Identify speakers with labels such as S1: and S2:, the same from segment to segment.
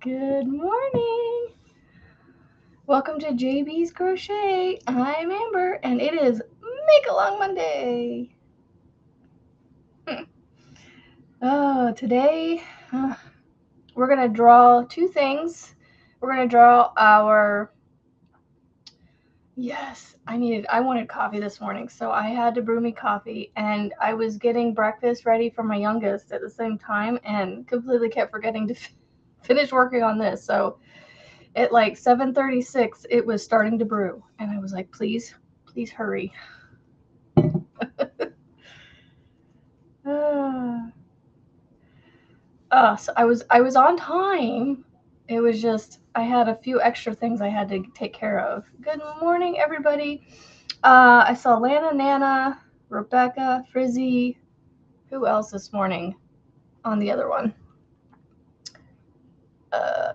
S1: Good morning. Welcome to JB's Crochet. I'm Amber, and it is Make Along Monday. Today we're gonna draw two things. We're gonna draw our. Yes, I wanted coffee this morning, so I had to brew me coffee, and I was getting breakfast ready for my youngest at the same time, and completely kept forgetting to finish working on this. So at like 7:36, it was starting to brew, and I was like, please hurry. So I was on time. It was just I had a few extra things I had to take care of. Good morning, everybody. I saw Lana, Nana, Rebecca, Frizzy. Who else this morning on the other one?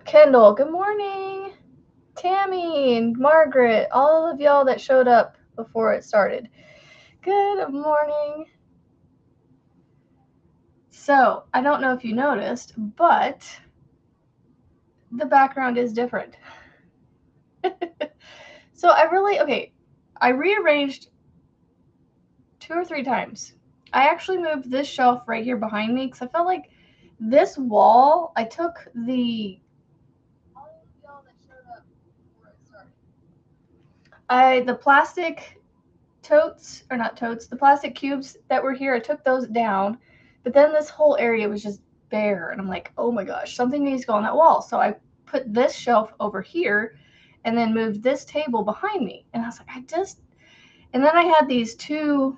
S1: Kendall, good morning. Tammy and Margaret, all of y'all that showed up before it started. Good morning. So, I don't know if you noticed, but the background is different. So I rearranged 2 or 3 times. I actually moved this shelf right here behind me because I felt like this wall, I took the plastic totes, or not totes, the plastic cubes that were here, I took those down, but then this whole area was just bare, and I'm like, oh my gosh, something needs to go on that wall. So I put this shelf over here and then moved this table behind me, and I was like, and then I had these two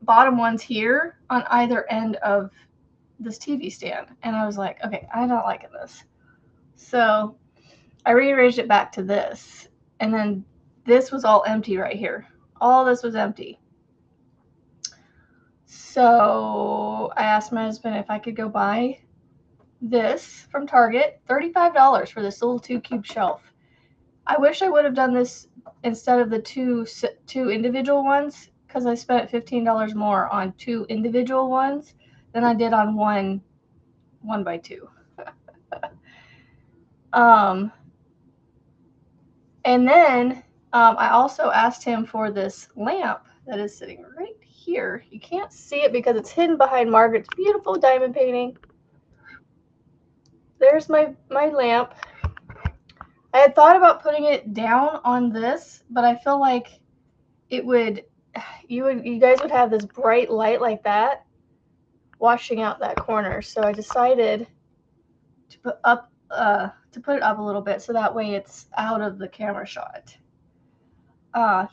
S1: bottom ones here on either end of this TV stand, and I was like, okay, I'm not liking this. So I rearranged it back to this, and then this was all empty right here. All this was empty. So I asked my husband if I could go buy this from Target, $35 for this little 2-cube shelf. I wish I would have done this instead of the two individual ones, because I spent $15 more on 2 individual ones than I did on one by 2. And then I also asked him for this lamp that is sitting right here. You can't see it because it's hidden behind Margaret's beautiful diamond painting. There's my lamp. I had thought about putting it down on this, but I feel like it would, you guys would have this bright light like that washing out that corner. So I decided to put it up a little bit so that way it's out of the camera shot.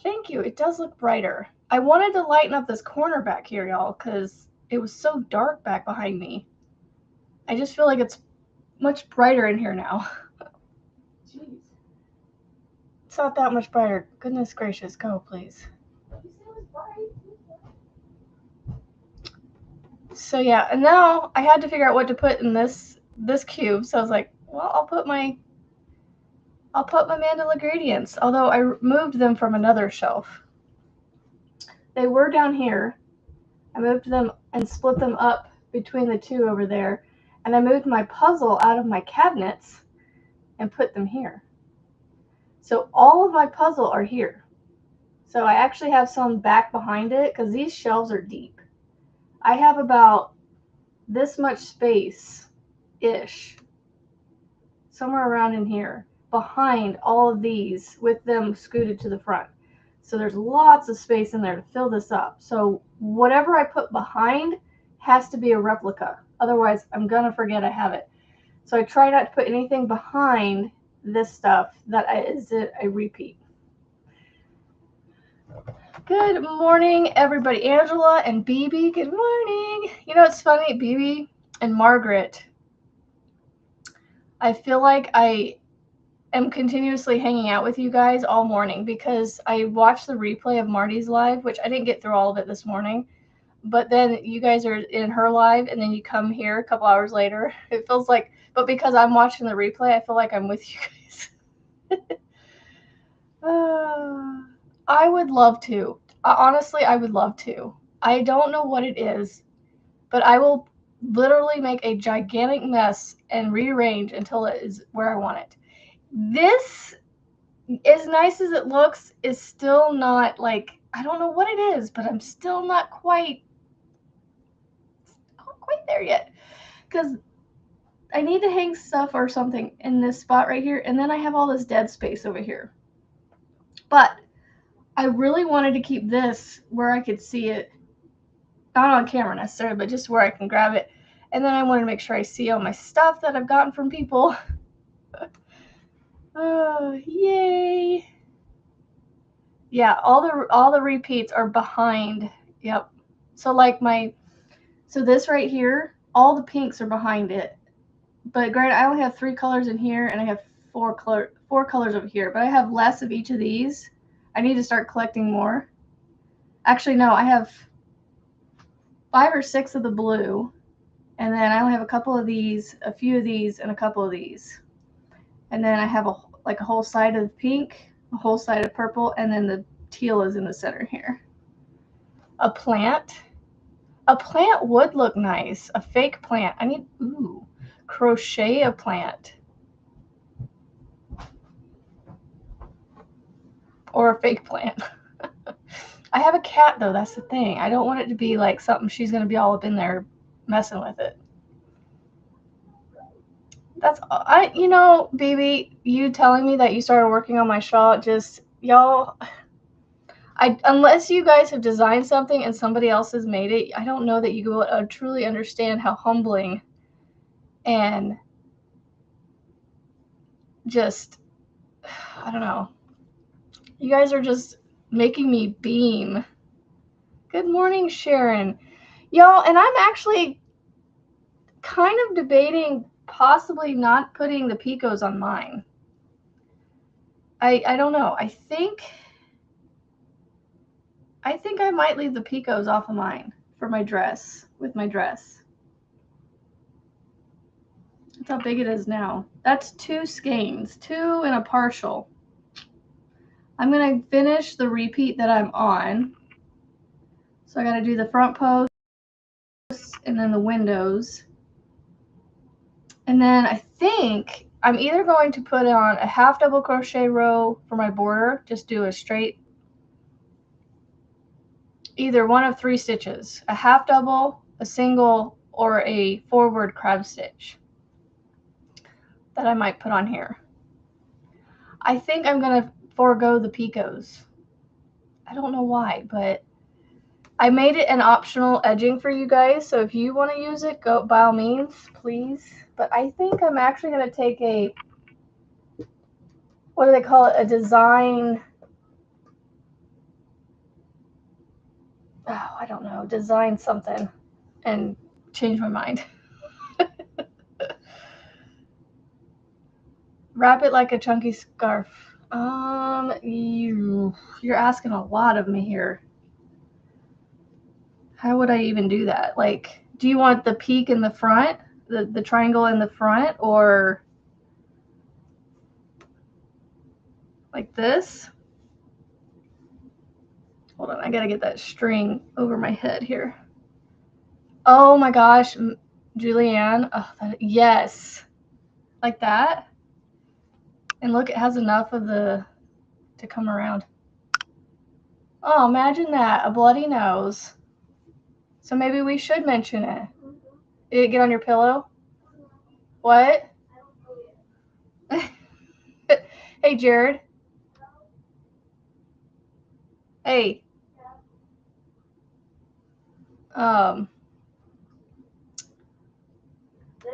S1: Thank you. It does look brighter. I wanted to lighten up this corner back here, y'all, because it was so dark back behind me. I just feel like it's much brighter in here now. Jeez. It's not that much brighter. Goodness gracious, go, please. You said it was bright. So yeah, and now I had to figure out what to put in this cube. So I was like, well, I'll put my mandala gradients, although I moved them from another shelf. They were down here. I moved them and split them up between the two over there, and I moved my puzzle out of my cabinets and put them here. So all of my puzzle are here. So I actually have some back behind it because these shelves are deep. I have about this much space-ish, somewhere around in here, behind all of these with them scooted to the front. So there's lots of space in there to fill this up. So whatever I put behind has to be a replica. Otherwise, I'm going to forget I have it. So I try not to put anything behind this stuff that is a repeat. Good morning, everybody. Angela and BB, good morning. You know, it's funny, BB and Margaret, I feel like I am continuously hanging out with you guys all morning because I watched the replay of Marty's live, which I didn't get through all of it this morning. But then you guys are in her live, and then you come here a couple hours later. It feels like, but because I'm watching the replay, I feel like I'm with you guys. I would love to. Honestly, I would love to. I don't know what it is, but I will literally make a gigantic mess and rearrange until it is where I want it. This, as nice as it looks, is still not like, I don't know what it is, but I'm still not quite there yet. Because I need to hang stuff or something in this spot right here, and then I have all this dead space over here. But I really wanted to keep this where I could see it, not on camera necessarily, but just where I can grab it. And then I wanted to make sure I see all my stuff that I've gotten from people. Oh, yay. Yeah, all the repeats are behind. Yep. So like so this right here, all the pinks are behind it. But granted, I only have 3 colors in here, and I have 4 colors over here. But I have less of each of these. I need to start collecting more. Actually, no, I have 5 or 6 of the blue, and then I only have a couple of these, a few of these, and a couple of these. And then I have a whole side of pink, a whole side of purple, and then the teal is in the center here. A plant. A plant would look nice. A fake plant. I need, ooh, crochet a plant. Or a fake plant. I have a cat, though. That's the thing. I don't want it to be like something she's going to be all up in there messing with it. That's, you know, baby, you telling me that you started working on my shawl, just, y'all, unless you guys have designed something and somebody else has made it, I don't know that you will truly understand how humbling and just, I don't know. You guys are just making me beam. Good morning, Sharon. Y'all, and I'm actually kind of debating possibly not putting the picots on mine. I don't know. I think I might leave the picots off of mine for my dress, with my dress. That's how big it is now. That's 2 skeins, 2 and a partial. I'm going to finish the repeat that I'm on. So I got to do the front post and then the windows. And then I think I'm either going to put on a half double crochet row for my border, just do a straight, either one of 3 stitches, a half double, a single, or a forward crab stitch that I might put on here. I think I'm going to forego the picots. I don't know why, but I made it an optional edging for you guys, so if you want to use it, go by all means, please. But I think I'm actually going to take a, what do they call it, a design, oh, I don't know, design something and change my mind. Wrap it like a chunky scarf. You're asking a lot of me here. How would I even do that? Like, do you want the peak in the front, the triangle in the front, or like this? Hold on, I gotta get that string over my head here. Oh my gosh, Julianne. Oh, yes. Like that. And look, it has enough of the to come around. Oh, imagine that, a bloody nose. So maybe we should mention it. Did it get on your pillow? What? Hey, Jared. Hey. There's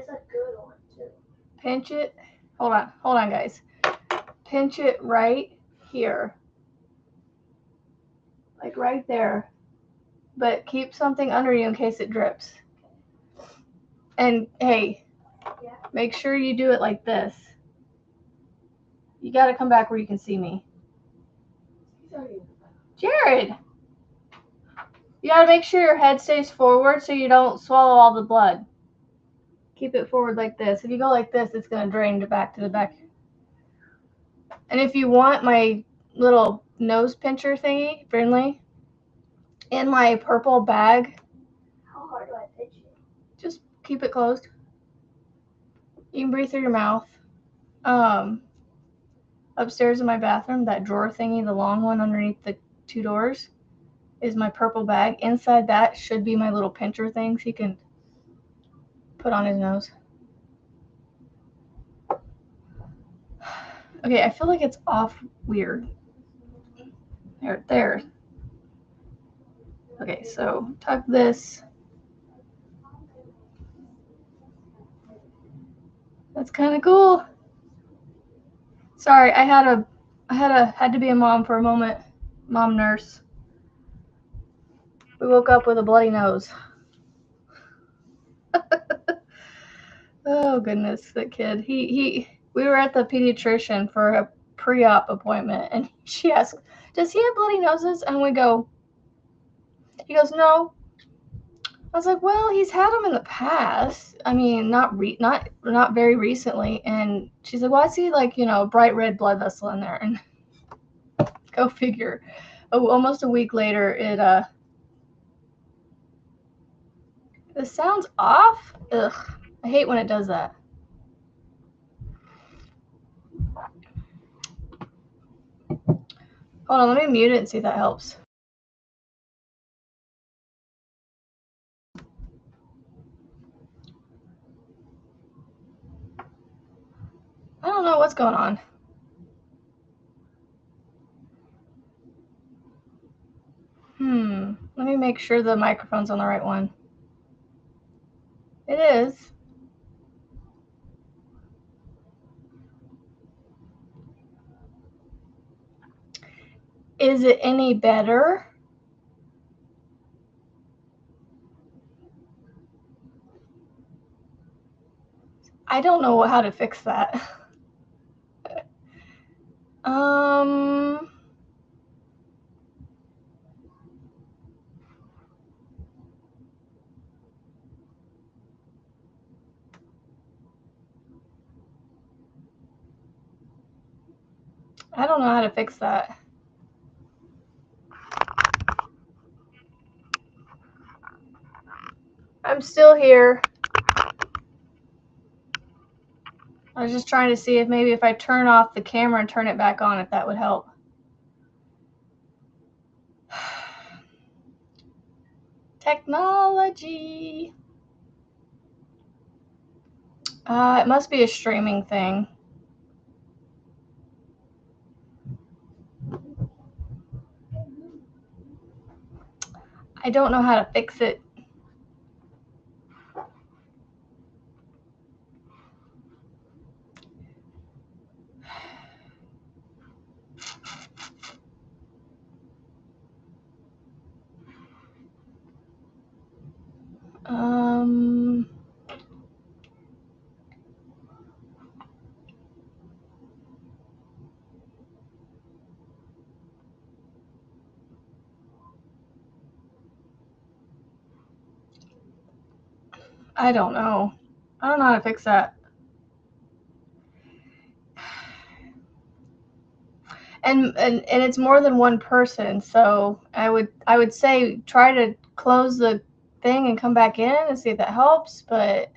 S1: a good one too. Pinch it. Hold on, guys. Pinch it right here. Like right there. But keep something under you in case it drips. And hey, make sure you do it like this. You got to come back where you can see me. Jared! You got to make sure your head stays forward so you don't swallow all the blood. Keep it forward like this. If you go like this, it's going to drain back to the back. And if you want my little nose pincher thingy, friendly, in my purple bag. How hard do I pinch it? Just keep it closed. You can breathe through your mouth. Upstairs in my bathroom, that drawer thingy, the long one underneath the 2 doors, is my purple bag. Inside that should be my little pincher things he can put on his nose. Okay, I feel like it's off weird. There. Okay, so tuck this. That's kind of cool. Sorry, I had to be a mom for a moment. Mom nurse. We woke up with a bloody nose. Oh goodness, that kid. We were at the pediatrician for a pre-op appointment, and she asked, "Does he have bloody noses?" And he goes, "No." I was like, "Well, he's had them in the past. I mean, not very recently." And she's like, "Well, I see bright red blood vessel in there." And go figure. Almost a week later, the sound's off. Ugh, I hate when it does that. Hold on, let me mute it and see if that helps. I don't know what's going on. Let me make sure the microphone's on the right one. It is. Is it any better? I don't know how to fix that. I don't know how to fix that. I'm still here. I was just trying to see if maybe if I turn off the camera and turn it back on, if that would help. Technology. It must be a streaming thing. I don't know how to fix it. I don't know. I don't know how to fix that. And it's more than one person, so I would say try to close the thing and come back in and see if that helps, but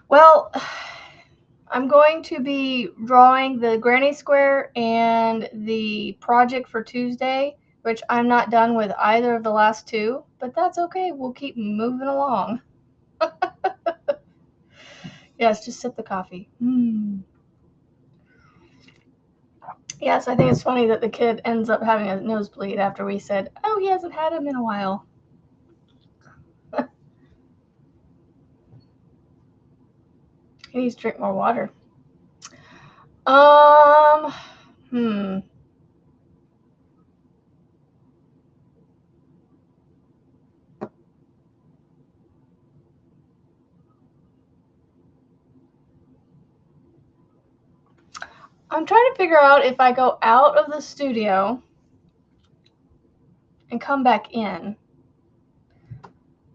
S1: well, I'm going to be drawing the granny square and the project for Tuesday, which I'm not done with either of the last two, but that's okay. We'll keep moving along. Yes, just sip the coffee. Yes, I think it's funny that the kid ends up having a nosebleed after we said, "Oh, he hasn't had him in a while." He needs to drink more water. I'm trying to figure out if I go out of the studio and come back in,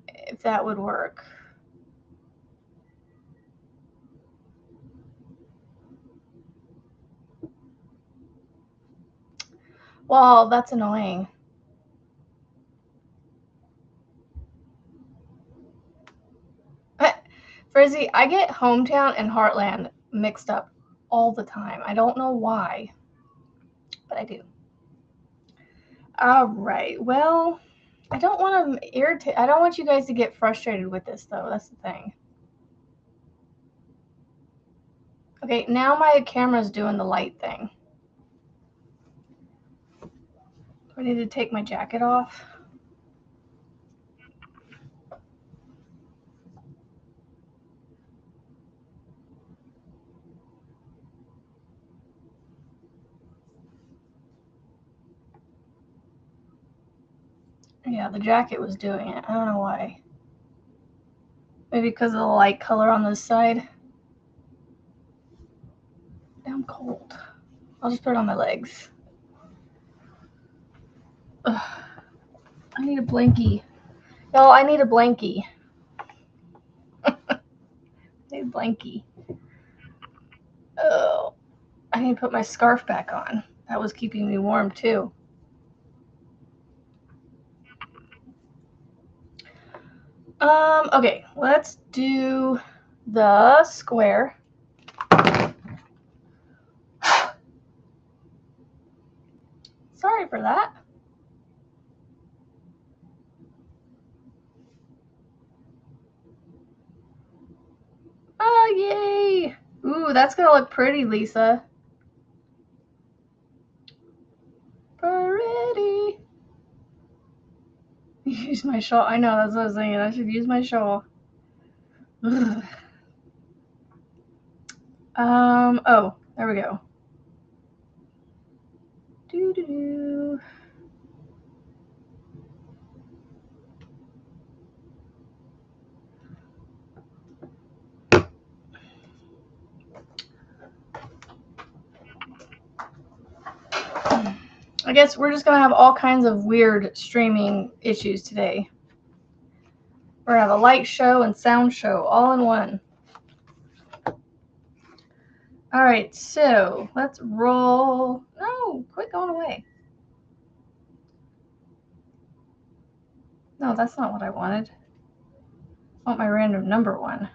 S1: if that would work. Well, that's annoying. Izzy, I get Hometown and Heartland mixed up all the time. I don't know why, but I do. All right. Well, I don't want to irritate. I don't want you guys to get frustrated with this, though. That's the thing. Okay, now my camera's doing the light thing. Do I need to take my jacket off? Yeah, the jacket was doing it. I don't know why. Maybe because of the light color on this side. I'm cold. I'll just put it on my legs. Ugh. I need a blankie. No, I need a blankie. I need a blankie. Oh, I need to put my scarf back on. That was keeping me warm too. Okay, let's do the square. Sorry for that. Oh, yay! Ooh, that's gonna look pretty, Lisa. Pretty. Use my shawl. I know, that's what I was thinking. I should use my shawl. Ugh. Oh, there we go. Doo-doo-doo. I guess we're just going to have all kinds of weird streaming issues today. We're going to have a light show and sound show all in one. All right, so let's roll. No, quit going away. No, that's not what I wanted. I want my random number one.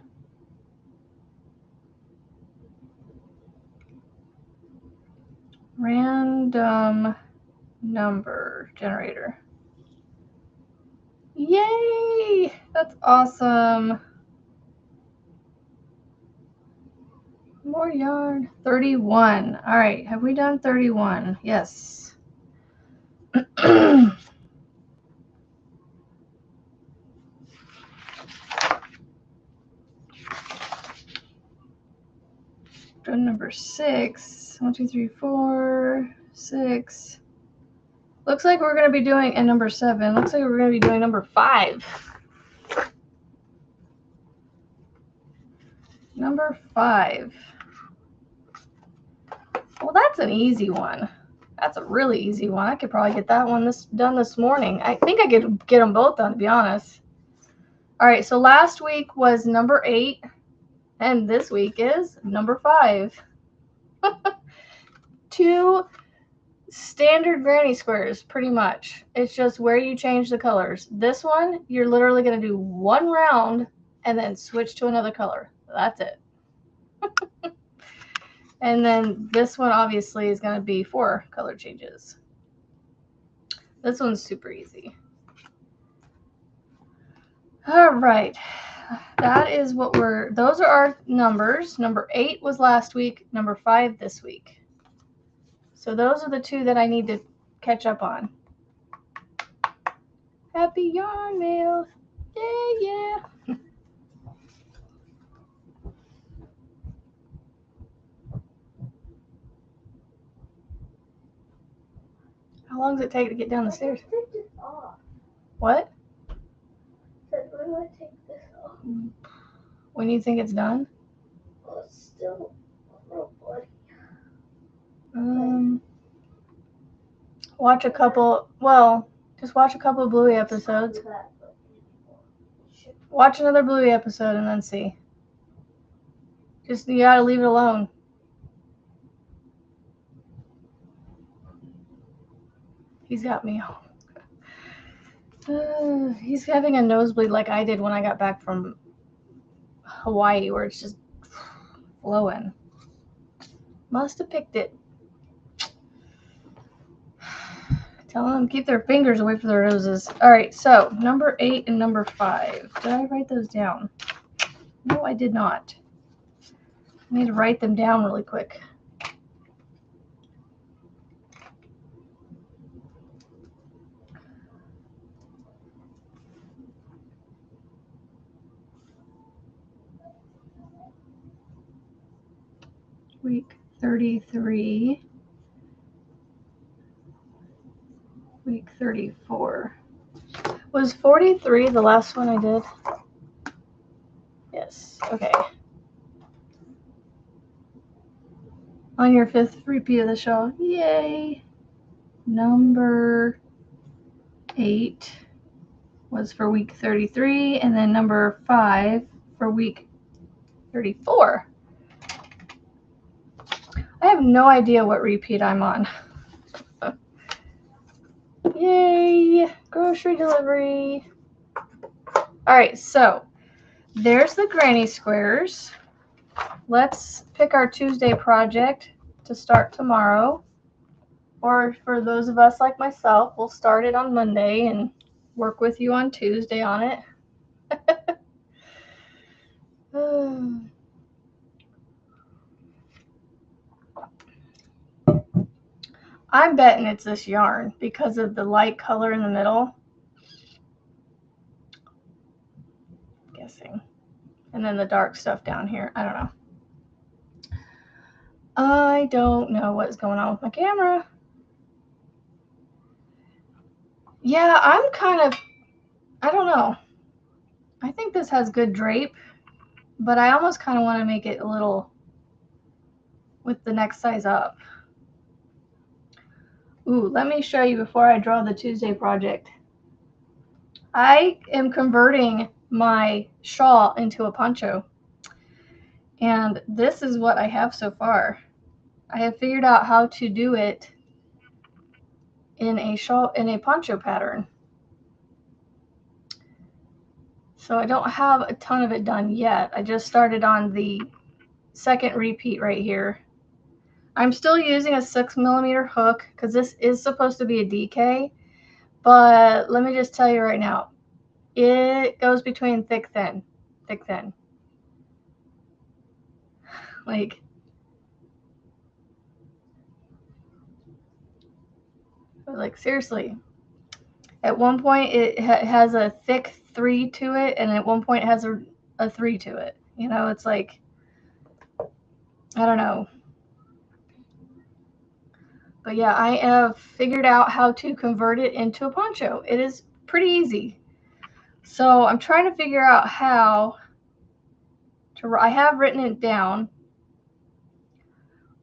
S1: Random number generator. Yay! That's awesome. More yarn. 31. All right, have we done 31? Yes. Done number 6. 1, 2, 3, 4, 6. Looks like we're going to be doing, and number 7. Looks like we're going to be doing number 5. Number 5. Well, that's an easy one. That's a really easy one. I could probably get that one done this morning. I think I could get them both done, to be honest. All right, so last week was number 8, and this week is number 5. 2 standard granny squares, pretty much. It's just where you change the colors. This one, you're literally going to do one round and then switch to another color. That's it. And then this one obviously is going to be 4 color changes. This one's super easy. All right. That is what those are our numbers. Number 8 was last week, number 5 this week. So those are the 2 that I need to catch up on. Happy yarn mail. Yeah. How long does it take to get down the stairs?
S2: Take this off.
S1: What?
S2: When do I take this off?
S1: When you think it's done?
S2: Oh, it's still a little bloody.
S1: Watch a couple. Well, just watch a couple of Bluey episodes. Watch another Bluey episode and then see. Just you gotta leave it alone. He's got me. He's having a nosebleed like I did when I got back from Hawaii where it's just flowing. Must have picked it. Tell them keep their fingers away from their noses. All right, so number 8 and number 5. Did I write those down? No, I did not. I need to write them down really quick. Week 33. Week 34. Was 43 the last one I did? Yes. Okay. On your 5th repeat of the show. Yay! Number 8 was for week 33, and then number 5 for week 34. I have no idea what repeat I'm on. Yay! Grocery delivery. Alright, so there's the granny squares. Let's pick our Tuesday project to start tomorrow. Or for those of us like myself, we'll start it on Monday and work with you on Tuesday on it. I'm betting it's this yarn because of the light color in the middle. Guessing. And then the dark stuff down here. I don't know. I don't know what's going on with my camera. Yeah, I'm kind of, I don't know. I think this has good drape, but I almost kind of want to make it a little with the next size up. Ooh, let me show you before I draw the Tuesday project. I am converting my shawl into a poncho. And this is what I have so far. I have figured out how to do it in a shawl, in a poncho pattern. So I don't have a ton of it done yet. I just started on the 2nd repeat right here. I'm still using a 6mm hook because this is supposed to be a DK, but let me just tell you right now, it goes between thick, thin, thick, thin. Like seriously. At one point it has a thick 3 to it, and at one point it has a 3 to it. You know, it's like, I don't know. But yeah, I have figured out how to convert it into a poncho. It is pretty easy. So I'm trying to figure out how to, I have written it down.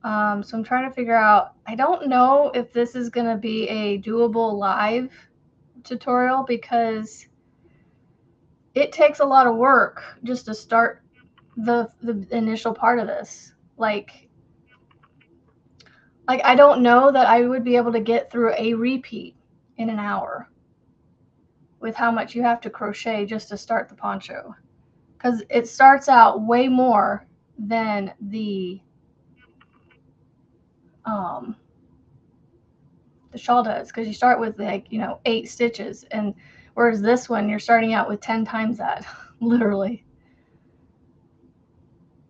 S1: So I'm trying to figure out, I don't know if this is going to be a doable live tutorial because it takes a lot of work just to start the initial part of this. Like I don't know that I would be able to get through a repeat in an hour with how much you have to crochet just to start the poncho, because it starts out way more than the shawl does, because you start with, like, 8 stitches, and whereas this one you're starting out with 10 times that. Literally.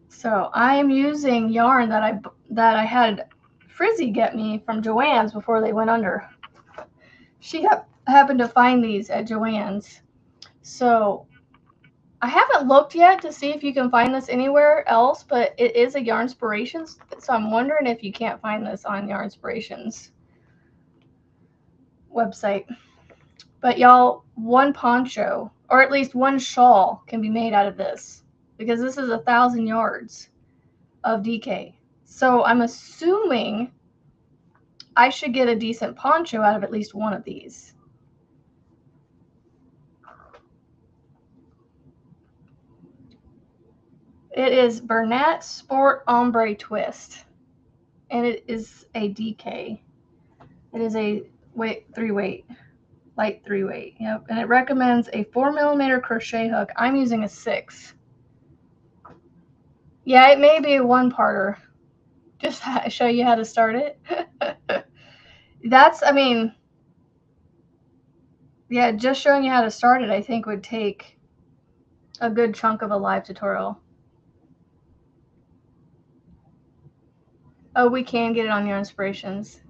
S1: So I am using yarn that I had Frizzy get me from Joann's before they went under. She happened to find these at Joann's. So I haven't looked yet to see if you can find this anywhere else, but it is a Yarnspirations. So I'm wondering if you can't find this on Yarnspirations website. But y'all, one poncho, or at least one shawl, can be made out of this, because this is 1,000 yards of DK. So I'm assuming I should get a decent poncho out of at least one of these. It is Bernat Sport Ombre Twist, and it is a DK. It is a 3-weight, light 3-weight. Yep, and it recommends a 4mm crochet hook. I'm using a 6. Yeah, it may be a one-parter. Just show you how to start it. That's, I mean, yeah, just showing you how to start it, I think, would take a good chunk of a live tutorial. Oh, we can get it on your inspirations.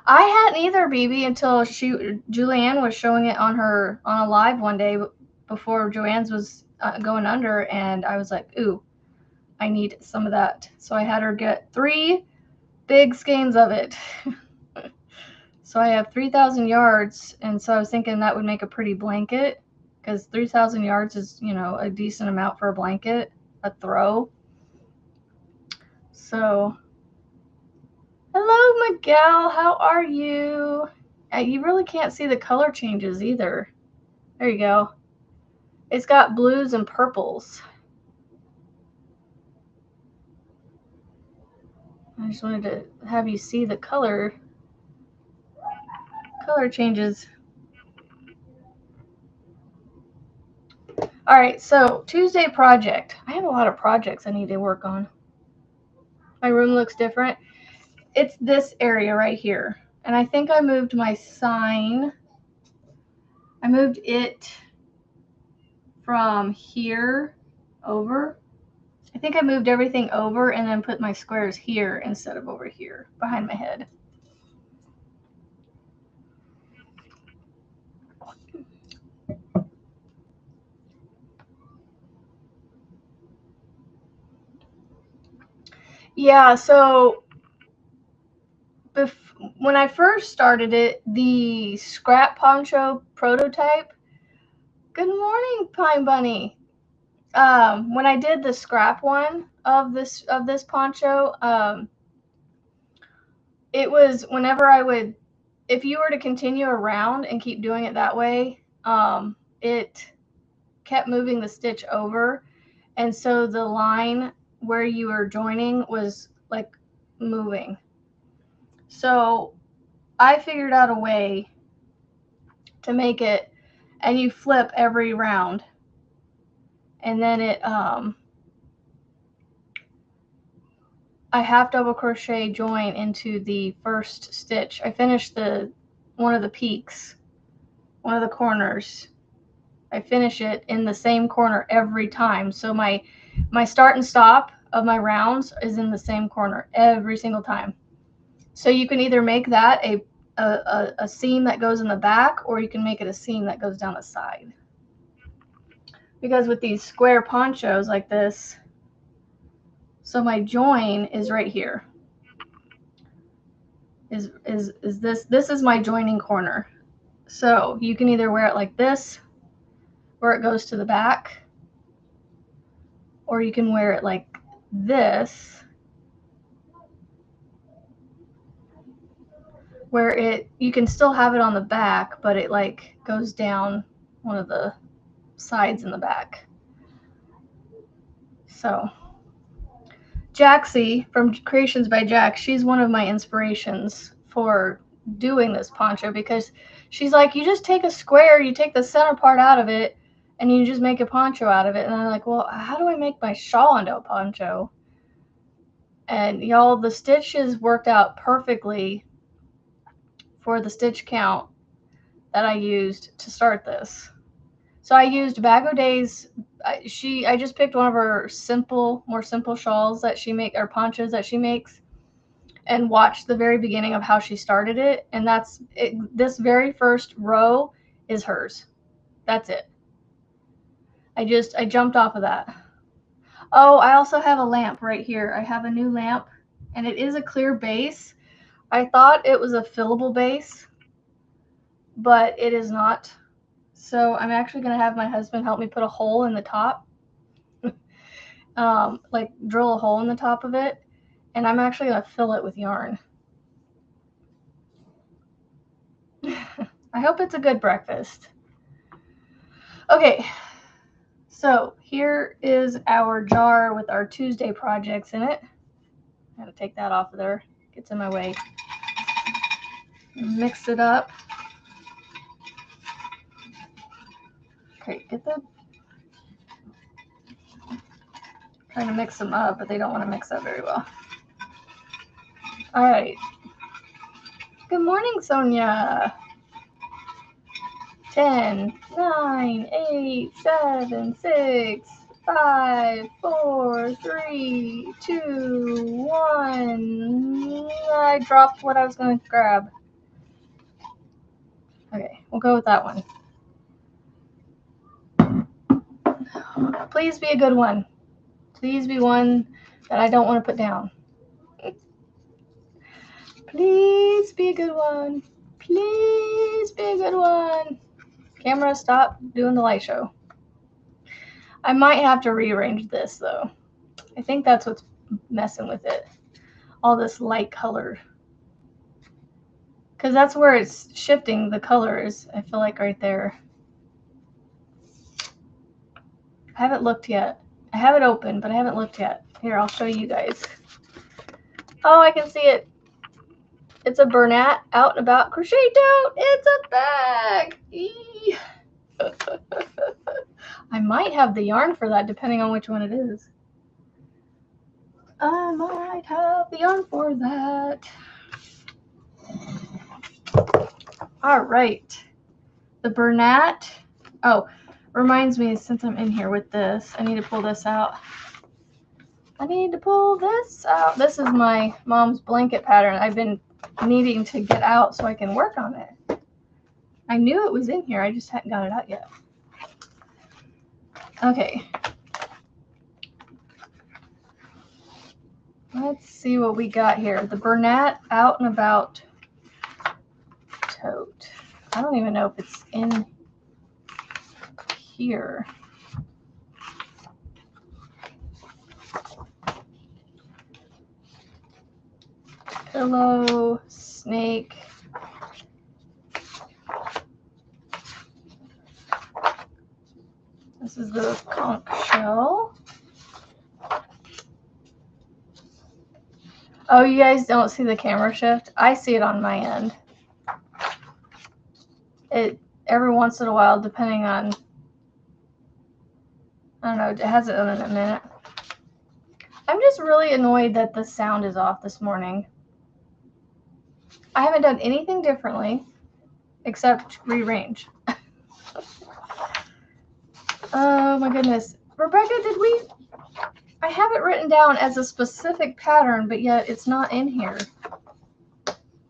S1: I hadn't either, BB, until Julianne was showing it on a live one day before Joanne's was going under, and I was like, ooh, I need some of that. So I had her get 3 big skeins of it. So I have 3,000 yards, and so I was thinking that would make a pretty blanket, because 3,000 yards is, you know, a decent amount for a blanket, a throw. So, hello, Miguel. How are you? You really can't see the color changes either. There you go. It's got blues and purples. I just wanted to have you see the color changes. All right, so Tuesday project. I have a lot of projects I need to work on. My room looks different. It's this area right here. And I think I moved my sign. I moved it from here over. I think I moved everything over and then put my squares here instead of over here behind my head. Yeah, so when I first started it, the scrap poncho prototype. Good morning, Pine Bunny. When I did the scrap one of this poncho, it was whenever I would, if you were to continue around and keep doing it that way, it kept moving the stitch over, and so the line where you were joining was like moving. So I figured out a way to make it, and you flip every round, and then it I half double crochet join into the first stitch. I finished one of the peaks, one of the corners. I finish it in the same corner every time. So my start and stop of my rounds is in the same corner every single time. So you can either make that a seam that goes in the back, or you can make it a seam that goes down the side. Because with these square ponchos like this, so my join is right here. Is this is my joining corner. So you can either wear it like this, where it goes to the back, or you can wear it like this, where you can still have it on the back, but it like goes down one of the sides in the back. So Jaxie from Creations by Jax, she's one of my inspirations for doing this poncho, because she's like, you just take a square, you take the center part out of it, and you just make a poncho out of it. And I'm like, well, how do I make my shawl into a poncho? And y'all, the stitches worked out perfectly for the stitch count that I used to start this. So I used Bag O'Day's. I just picked one of her more simple shawls that she makes, or ponchos that she makes, and watched the very beginning of how she started it. And that's it. This very first row is hers. That's it. I jumped off of that. Oh, I also have a lamp right here. I have a new lamp, and it is a clear base. I thought it was a fillable base, but it is not. So I'm actually going to have my husband help me put a hole in the top, like drill a hole in the top of it, and I'm actually going to fill it with yarn. I hope it's a good breakfast. Okay, so here is our jar with our Tuesday projects in it. I'm going to take that off of there. It gets in my way. Mix it up. Okay, Trying to mix them up, but they don't want to mix up very well. All right. Good morning, Sonia. 10, 9, 8, 7, 6, 5, 4, 3, 2, 1. I dropped what I was going to grab. Okay, we'll go with that one. Please be a good one. Please be one that I don't want to put down. Please be a good one. Please be a good one. Camera, stop doing the light show. I might have to rearrange this though. I think that's what's messing with it. All this light color. Because that's where it's shifting the colors, I feel like right there. I haven't looked yet. I have it open, but I haven't looked yet. Here, I'll show you guys. Oh, I can see it. It's a Bernat Out and About Crochet Tote. It's a bag. Eee. I might have the yarn for that, depending on which one it is. I might have the yarn for that. All right. The Bernat. Oh, reminds me, since I'm in here with this, I need to pull this out. This is my mom's blanket pattern I've been needing to get out so I can work on it. I knew it was in here, I just hadn't got it out yet. Okay. Let's see what we got here. The Bernat Out and About Tote. I don't even know if it's in here. Pillow, snake. This is the conch shell. Oh, you guys don't see the camera shift? I see it on my end. It every once in a while, depending on, I don't know, it hasn't done it in a minute. I'm just really annoyed that the sound is off this morning. I haven't done anything differently except rearrange. Oh my goodness. Rebecca, I have it written down as a specific pattern, but yet it's not in here.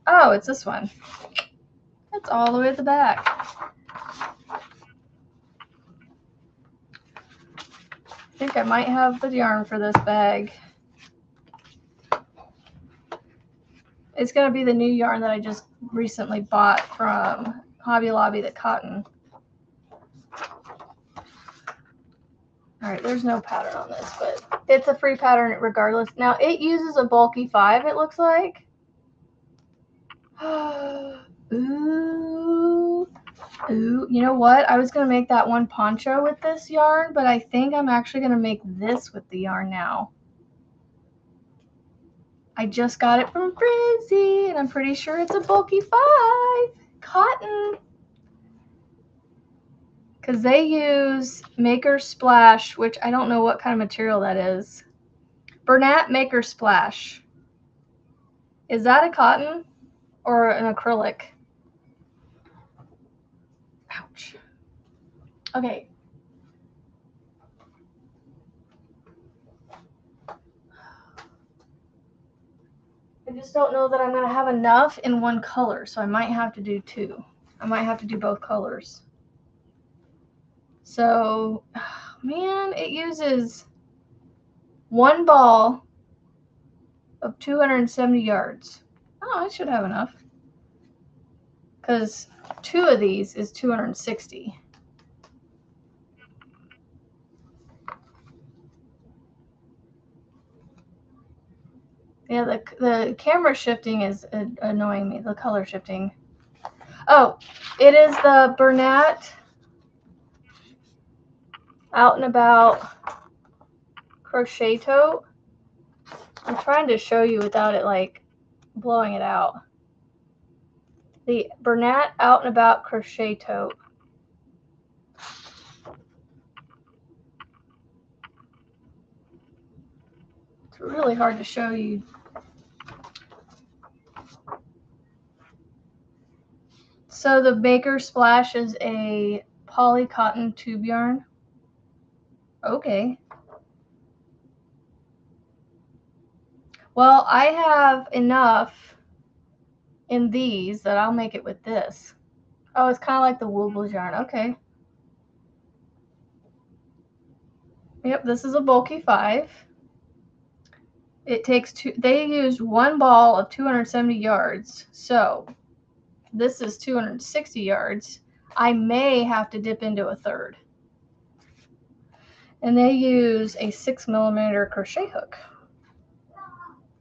S1: Oh, it's this one. It's all the way at the back. I think I might have the yarn for this bag. It's going to be the new yarn that I just recently bought from Hobby Lobby, the cotton. All right, there's no pattern on this, but it's a free pattern regardless. Now, it uses a bulky 5, it looks like. Ooh. Ooh, you know what? I was going to make that one poncho with this yarn, but I think I'm actually going to make this with the yarn now. I just got it from Frizzy, and I'm pretty sure it's a bulky 5 cotton. Because they use Maker Splash, which I don't know what kind of material that is. Bernat Maker Splash. Is that a cotton or an acrylic? Ouch. Okay. I just don't know that I'm going to have enough in one color, so I might have to do 2. I might have to do both colors. So, man, it uses one ball of 270 yards. Oh, I should have enough. Because 2 of these is 260. Yeah, the camera shifting is annoying me, the color shifting. Oh, it is the Bernat Out and About Crochet Tote. I'm trying to show you without it like blowing it out. The Bernat Out and About Crochet Tote. It's really hard to show you. So the Baker Splash is a poly cotton tube yarn. Okay. Well, I have enough in these that I'll make it with this. Oh, it's kind of like the Woobles yarn. Okay. Yep, this is a bulky 5. It takes they used one ball of 270 yards. So this is 260 yards. I may have to dip into a third. And they use a 6mm crochet hook.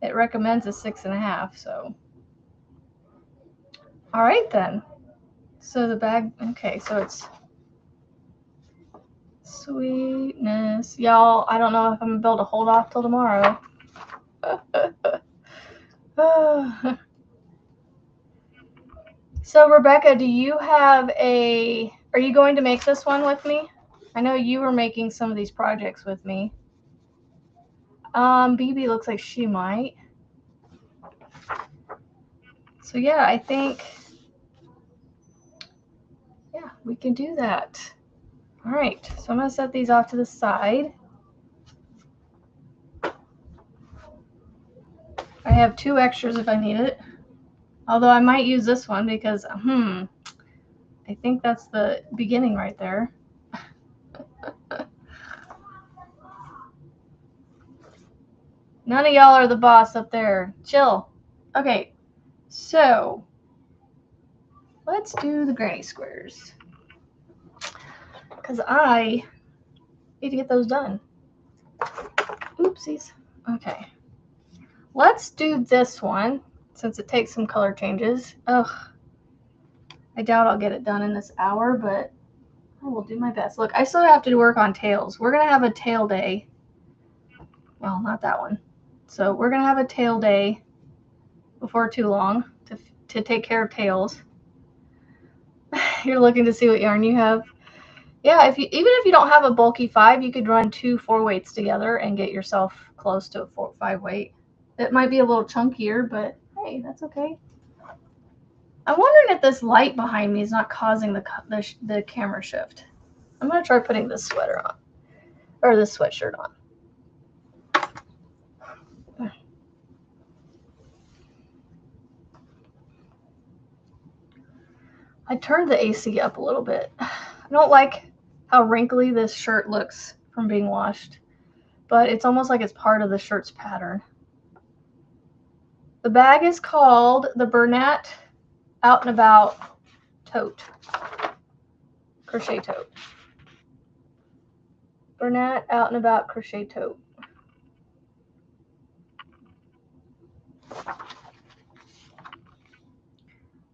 S1: It recommends a 6.5, so. All right then. So the bag, okay, so it's sweetness. Y'all, I don't know if I'm gonna be able to hold off till tomorrow. So Rebecca, do you have are you going to make this one with me? I know you were making some of these projects with me. BB looks like she might. So yeah, I think, yeah, we can do that. All right, so I'm gonna set these off to the side. I have 2 extras if I need it. Although I might use this one because, I think that's the beginning right there. None of y'all are the boss up there. Chill. Okay, so let's do the granny squares. Because I need to get those done. Oopsies. Okay. Let's do this one since it takes some color changes. Ugh. I doubt I'll get it done in this hour, but I will do my best. Look, I still have to work on tails. We're going to have a tail day. Well, not that one. So we're going to have a tail day before too long to take care of tails. You're looking to see what yarn you have. Yeah, even if you don't have a bulky 5, you could run 2 4-weights together and get yourself close to a 5-weight. It might be a little chunkier, but hey, that's okay. I'm wondering if this light behind me is not causing the camera shift. I'm going to try putting this sweater on, or this sweatshirt on. I turned the AC up a little bit. I don't like how wrinkly this shirt looks from being washed, but it's almost like it's part of the shirt's pattern. The bag is called the Bernat Out and About Tote. Crochet tote. Bernat Out and About Crochet Tote.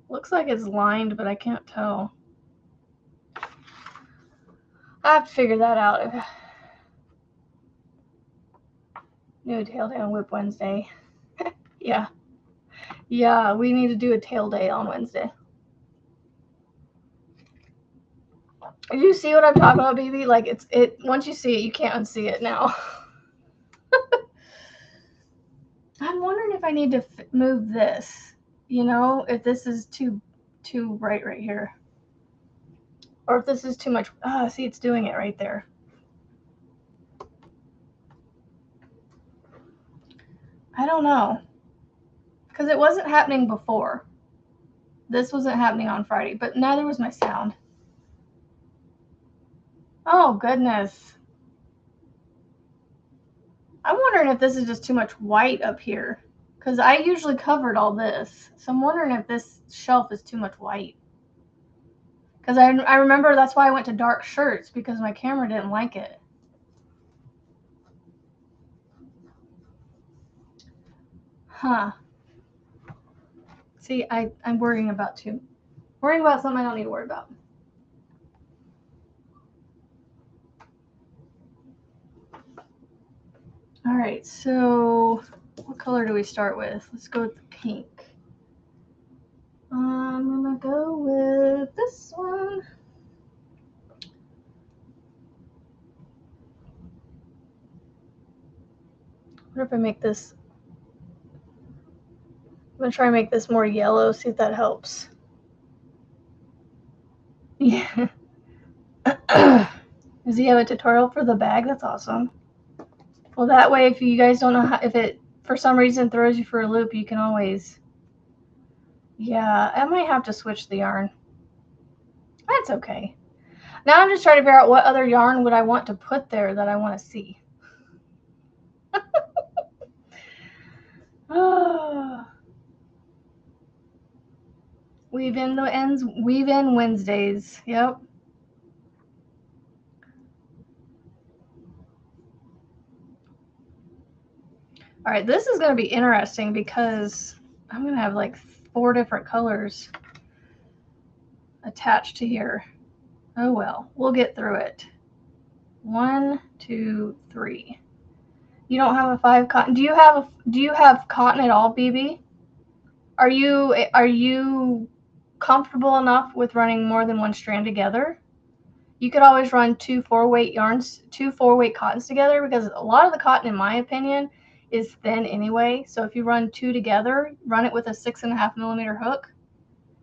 S1: Looks like it's lined, but I can't tell. I have to figure that out. New tail day on Whip Wednesday. Yeah. Yeah, we need to do a tail day on Wednesday. Did you see what I'm talking about, baby? Like it once you see it, you can't unsee it now. I'm wondering if I need to move this, you know, if this is too bright right here. Or if this is too much. See, it's doing it right there. I don't know. Because it wasn't happening before. This wasn't happening on Friday, but neither was my sound. Oh, goodness. I'm wondering if this is just too much white up here. Because I usually covered all this. So I'm wondering if this shelf is too much white. Because I remember that's why I went to dark shirts, because my camera didn't like it. Huh. See, I'm worrying about something I don't need to worry about. All right, so what color do we start with? Let's go with the pink. I'm gonna go with this one. What if I make this? I'm going to try and make this more yellow, see if that helps. Yeah. Does he have a tutorial for the bag? That's awesome. Well, that way, if you guys don't know how, if it for some reason throws you for a loop, you can always. Yeah, I might have to switch the yarn. That's okay. Now I'm just trying to figure out what other yarn would I want to put there that I want to see. Weave in the ends. Weave in Wednesdays. Yep. All right, this is going to be interesting because I'm going to have like 4 different colors attached to here. Oh well, we'll get through it. 1, 2, 3. You don't have a 5 cotton. Do you have cotton at all, BB? Are you comfortable enough with running more than 1 strand together? You could always run 2 4-weight yarns, 2 4-weight cottons together, because a lot of the cotton, in my opinion, is thin anyway. So if you run 2 together, run it with a 6.5 millimeter hook,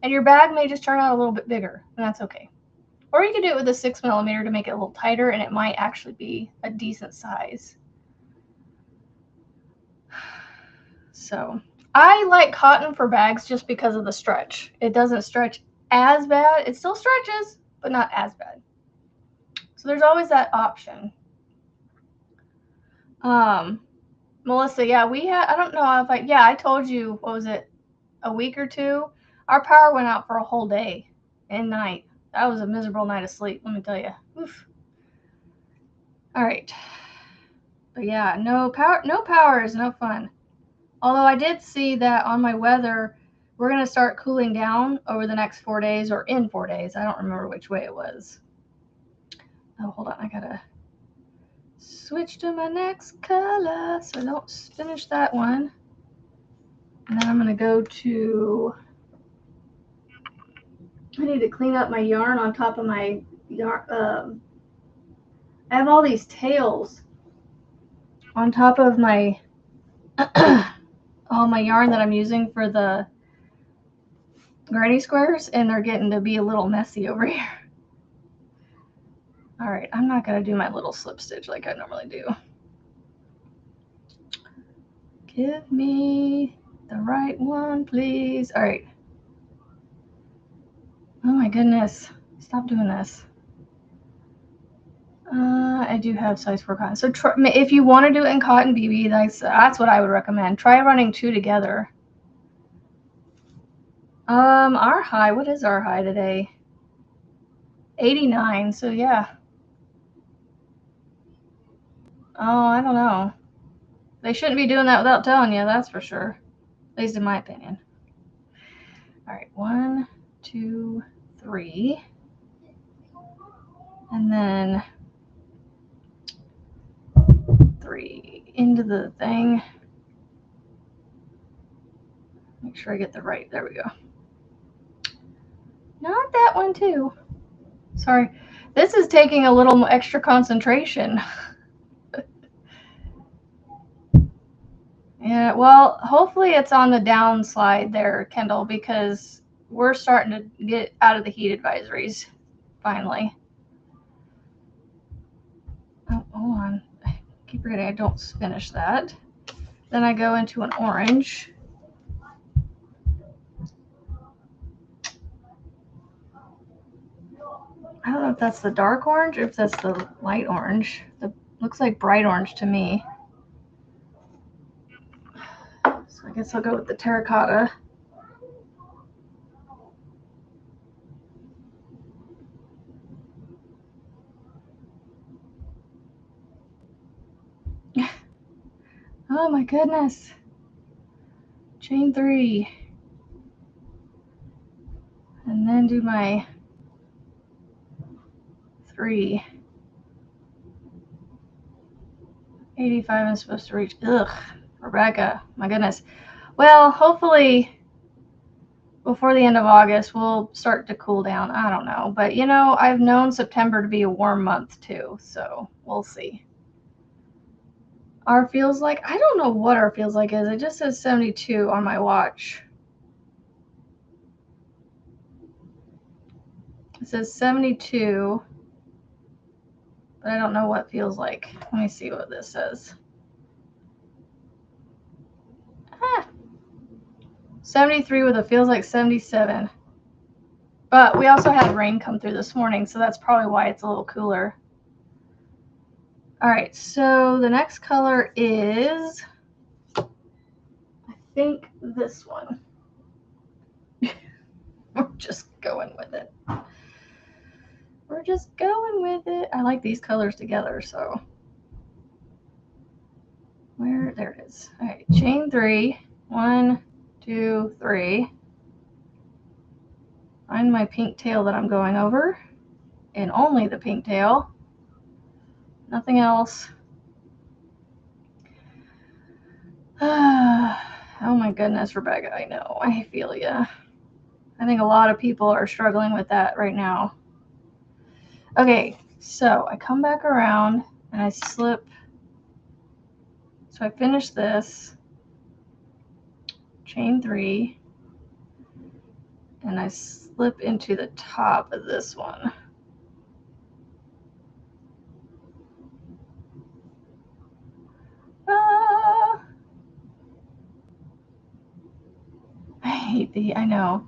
S1: and your bag may just turn out a little bit bigger, and that's okay. Or you could do it with a 6 millimeter to make it a little tighter, and it might actually be a decent size. So I like cotton for bags just because of the stretch. It doesn't stretch as bad. It still stretches, but not as bad. So there's always that option. Melissa, yeah, we had, I don't know if I told you, what was it, a week or 2? Our power went out for a whole day and night. That was a miserable night of sleep, let me tell you. Oof. All right. But yeah, no power is no fun. Although I did see that on my weather, we're going to start cooling down over the next 4 days, or in 4 days. I don't remember which way it was. Oh, hold on. I got to switch to my next color so I don't finish that one. And then I'm going to go to, I need to clean up my yarn on top of my yarn. I have all these tails on top of my, all my yarn that I'm using for the granny squares, and they're getting to be a little messy over here. All right, I'm not going to do my little slip stitch like I normally do. Give me the right one, please. All right. Oh my goodness. Stop doing this. I do have size 4 cotton. So if you want to do it in cotton, BB, that's what I would recommend. Try running 2 together. Our high, what is our high today? 89, so yeah. Oh, I don't know. They shouldn't be doing that without telling you, that's for sure. At least in my opinion. All right, 1, 2, 3. And then 3 into the thing. Make sure I get the right, there we go. Not that one too. Sorry, this is taking a little extra concentration. Yeah, well, hopefully it's on the downslide there, Kendall, because we're starting to get out of the heat advisories, finally. Oh, hold on. I keep forgetting I don't finish that. Then I go into an orange. I don't know if that's the dark orange or if that's the light orange. It looks like bright orange to me. So I guess I'll go with the terracotta. Oh my goodness. Chain 3. And then do my 3. 85 I'm supposed to reach. Ugh, Rebecca, my goodness. Well, hopefully before the end of August we'll start to cool down. I don't know, but you know, I've known September to be a warm month too, so we'll see. Our feels like, I don't know what our feels like is. It just says 72 on my watch. It says 72, but I don't know what feels like. Let me see what this says. 73 with a feels like 77. But we also had rain come through this morning, so that's probably why it's a little cooler. All right, so the next color is, I think, this one. We're just going with it. We're just going with it. I like these colors together, so. There it is. All right, chain 3. 1, 2, 3. Find my pink tail that I'm going over, and only the pink tail. Nothing else. Oh my goodness, Rebecca, I know. I feel ya. I think a lot of people are struggling with that right now. Okay, so I come back around and I slip. So I finish this, chain 3, and I slip into the top of this one. I hate I know.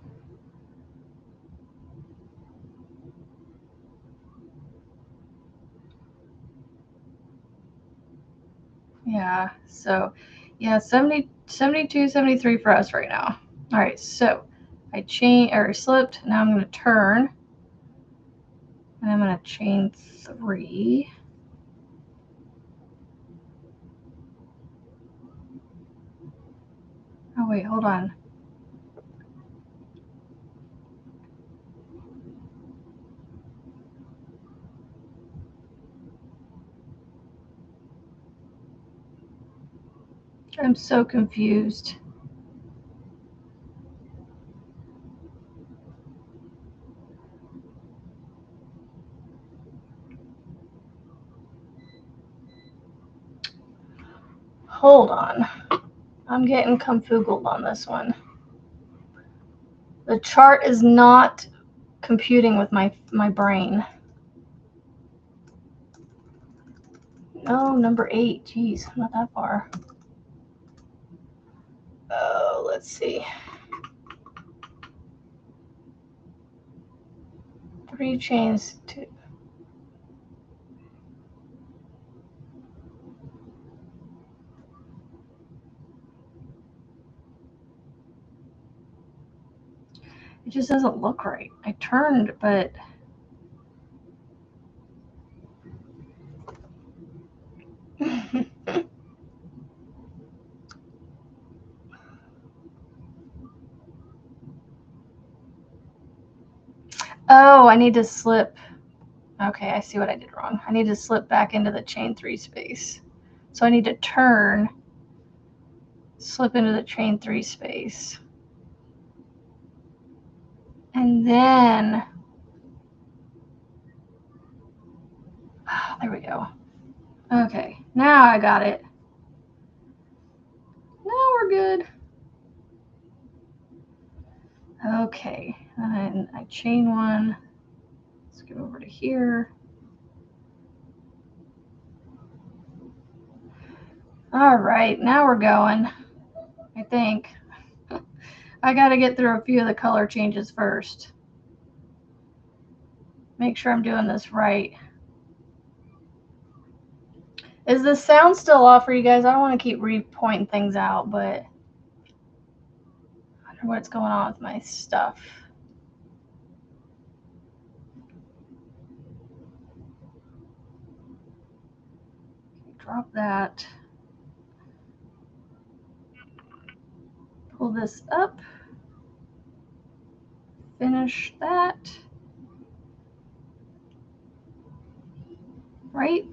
S1: Yeah, so yeah, 70, 72, 73 for us right now. All right, so I slipped. Now I'm going to turn, and I'm going to chain 3. Oh wait, hold on. I'm so confused. Hold on. I'm getting confoogled on this one. The chart is not computing with my brain. No, number 8. Jeez, not that far. Oh, let's see. 3 chains, 2. It just doesn't look right. I turned, but oh, I need to slip. Okay, I see what I did wrong. I need to slip back into the chain 3 space. So I need to turn, slip into the chain 3 space. And then, oh, there we go. Okay, now I got it. Now we're good. Okay, and I chain 1. Let's go over to here. All right, now we're going, I think. I got to get through a few of the color changes first. Make sure I'm doing this right. Is the sound still off for you guys? I don't want to keep pointing things out, but I wonder what's going on with my stuff. Drop that. Pull this up. Finish that. Right?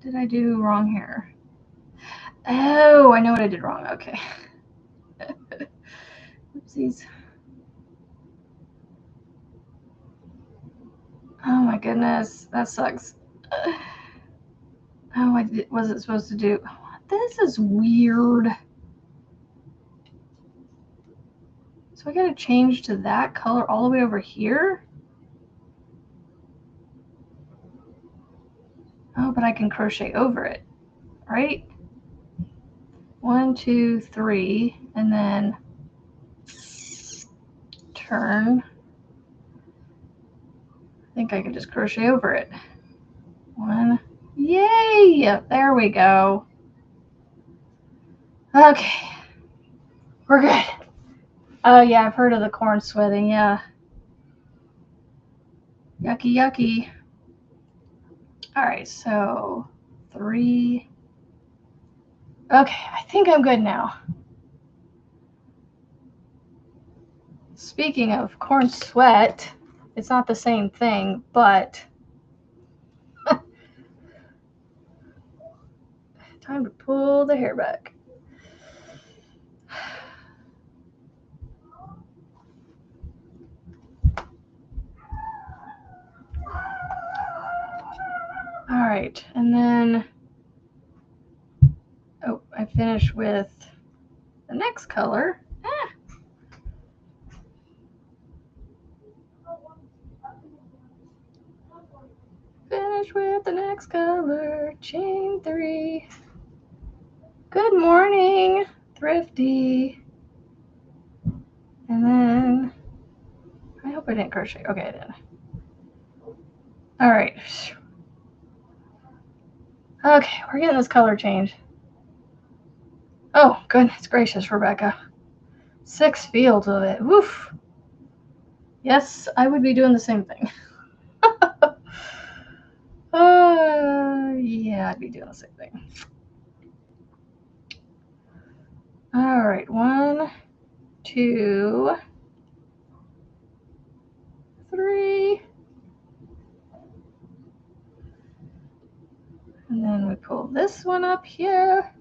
S1: What did I do wrong here? Oh, I know what I did wrong. Okay. Oopsies. Oh my goodness, that sucks. Oh, I wasn't supposed to do. This is weird. So I gotta change to that color all the way over here? Oh, but I can crochet over it, right? 1, 2, 3, and then turn. I think I can just crochet over it. 1. Yay! There we go. Okay. We're good. Oh, yeah, I've heard of the corn sweating, yeah. Yucky, yucky. All right, so 3. Okay, I think I'm good now. Speaking of corn sweat, it's not the same thing, but time to pull the hair back. All right, and then, oh, I finished with the next color. Finish with the next color, chain 3. Good morning, Thrifty. And then, I hope I didn't crochet. Okay, I did. All right. Okay, we're getting this color change. Oh, goodness gracious, Rebecca. 6 fields of it. Woof. Yes, I would be doing the same thing. Yeah, I'd be doing the same thing. All right, 1, 2, 3. And then we pull this one up here.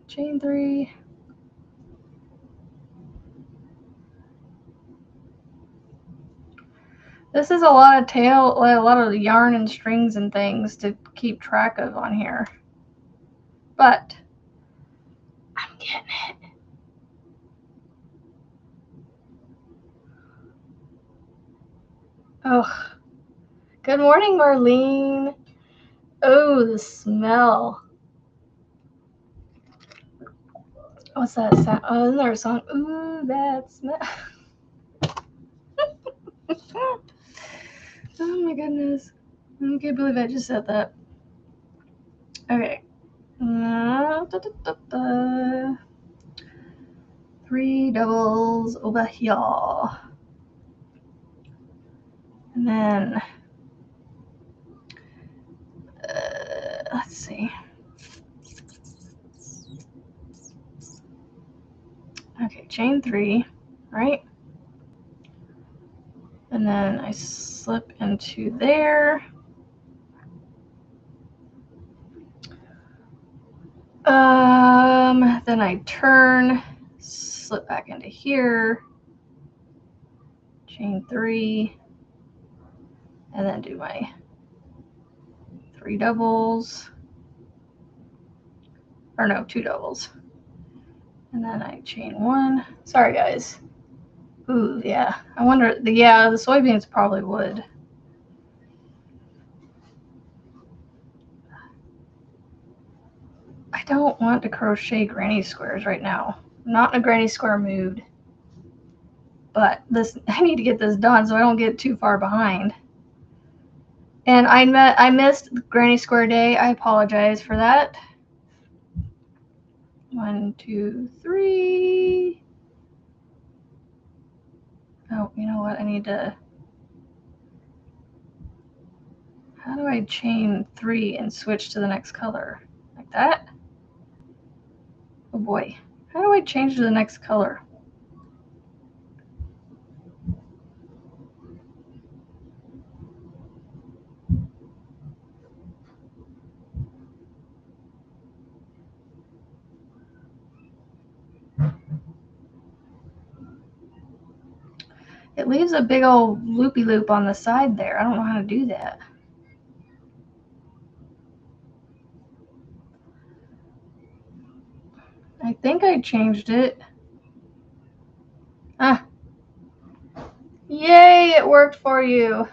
S1: Chain 3. This is a lot of a lot of yarn and strings and things to keep track of on here. But I'm getting it. Oh, good morning, Marlene. Oh, the smell. What's that sound? Oh, isn't there a song? Ooh, that smell. Oh my goodness. I can't believe I just said that. Okay. 3 doubles over here. And then, let's see. Okay, chain 3, right? And then I slip into there. Then I turn, slip back into here, chain 3, and then do my 3 doubles, or no, 2 doubles. And then I chain 1. Sorry, guys. Ooh, yeah. I wonder, the soybeans probably would. I don't want to crochet granny squares right now. I'm not in a granny square mood. But I need to get this done so I don't get too far behind. And I missed Granny Square Day. I apologize for that. 1, 2, 3. Oh, you know what? I need to. How do I chain 3 and switch to the next color? Like that? Oh boy. How do I change to the next color? It leaves a big old loopy loop on the side there. I don't know how to do that. I think I changed it. Ah. Yay, it worked for you.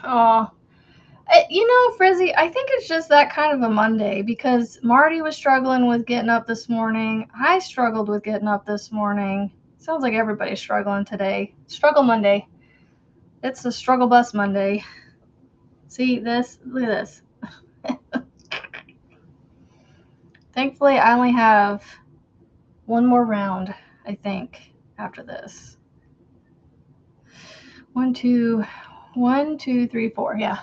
S1: Oh. You know, Frizzy, I think it's just that kind of a Monday because Marty was struggling with getting up this morning. I struggled with getting up this morning. Sounds like everybody's struggling today. Struggle Monday. It's the struggle bus Monday. See this? Look at this. Thankfully, I only have one more round, I think, after this. 1, 2, 3, 4. Yeah.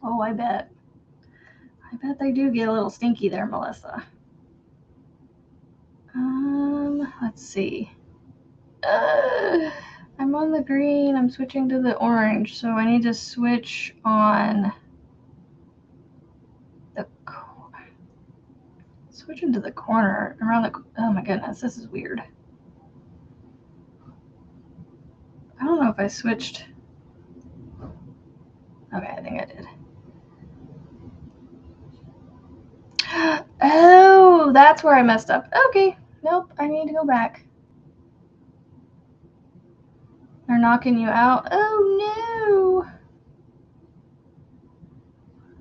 S1: Oh, I bet. I bet they do get a little stinky there, Melissa. Let's see. I'm on the green. I'm switching to the orange, so I need to switch on the switch into the corner around the. Oh my goodness, this is weird. I don't know if I switched. Okay, I think I did. Oh, that's where I messed up. Okay, nope, I need to go back. They're knocking you out. Oh no.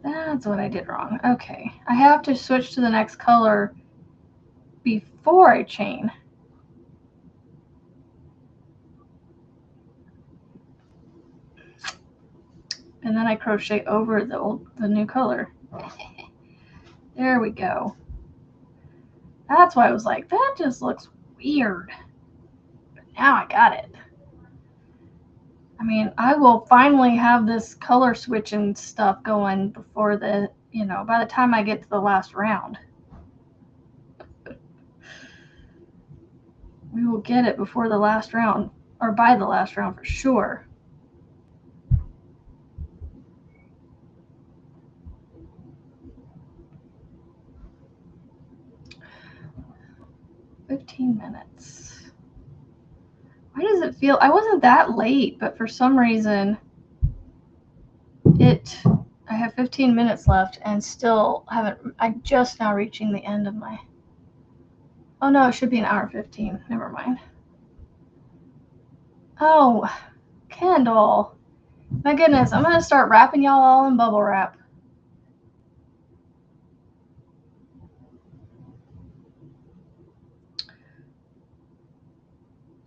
S1: That's what I did wrong. Okay, I have to switch to the next color before I chain. And then I crochet over the new color. There we go. That's why I was like, that just looks weird. But now I got it. I mean, I will finally have this color switching stuff going before the, by the time I get to the last round. We will get it before the last round, or by the last round for sure. "15 minutes. Why does it feel... I wasn't that late, but for some reason, I have 15 minutes left and still haven't... I'm just now reaching the end of my... Oh no, it should be an hour 15. Never mind. Oh, Kendall. My goodness, I'm going to start wrapping y'all all in bubble wrap.